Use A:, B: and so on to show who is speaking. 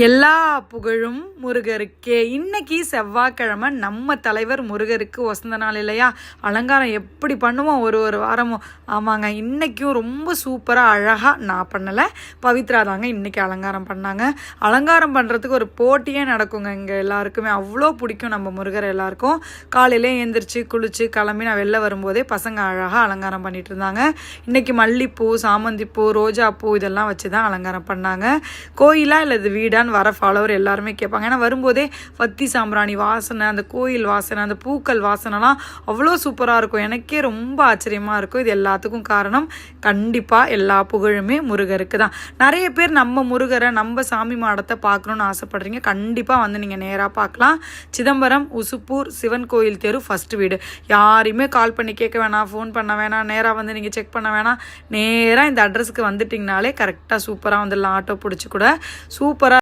A: எல்லா புகழும் முருகருக்கே. இன்னைக்கு செவ்வாய்க்கிழமை, நம்ம தலைவர் முருகருக்கு வசந்த நாள் இல்லையா? அலங்காரம் எப்படி பண்ணுவோம் ஒரு வாரமும். ஆமாங்க, இன்றைக்கும் ரொம்ப சூப்பராக அழகாக நான் பண்ணலை, பவித்ரா தாங்க இன்றைக்கி அலங்காரம் பண்ணாங்க. அலங்காரம் பண்ணுறதுக்கு ஒரு போட்டியே நடக்குங்க இங்கே எல்லாருக்குமே. அவ்வளோ பிடிக்கும் நம்ம முருகர் எல்லாருக்கும். காலையிலே எழுந்திரிச்சு குளித்து கிளம்பி நான் வெளில வரும்போதே பசங்க அழகாக அலங்காரம் பண்ணிகிட்டு இருந்தாங்க. இன்றைக்கி மல்லிப்பூ, சாமந்திப்பூ, ரோஜாப்பூ இதெல்லாம் வச்சு தான் அலங்காரம் பண்ணாங்க. கோயிலாக இல்லை இது வீடா வர ஃபாலோவர் எல்லாருமே கேட்பாங்க. ஏன்னா வரும்போதே வத்தி சாம்பிராணி வாசனை, அந்த கோயில் வாசனை, அந்த பூக்கள் வாசனைலாம் அவ்வளோ சூப்பராக இருக்கும். எனக்கே ரொம்ப ஆச்சரியமாக இருக்கும். இது எல்லாத்துக்கும் காரணம் கண்டிப்பாக எல்லா புகழுமே முருகருக்கு தான். நிறைய பேர் நம்ம முருகரை, நம்ம சாமி மாடத்தை பார்க்கணுன்னு ஆசைப்படுறீங்க. கண்டிப்பாக வந்து நீங்கள் நேராக பார்க்கலாம். சிதம்பரம் உசுப்பூர் சிவன் கோயில் தெரு ஃபஸ்ட்டு வீடு. யாரையுமே கால் பண்ணி கேட்க வேணாம், ஃபோன் பண்ண வேணாம், நேராக வந்து நீங்கள் செக் பண்ண வேணாம். நேராக இந்த அட்ரஸுக்கு வந்துட்டிங்கனாலே கரெக்டாக சூப்பராக வந்துடலாம். ஆட்டோ பிடிச்சி கூட சூப்பராக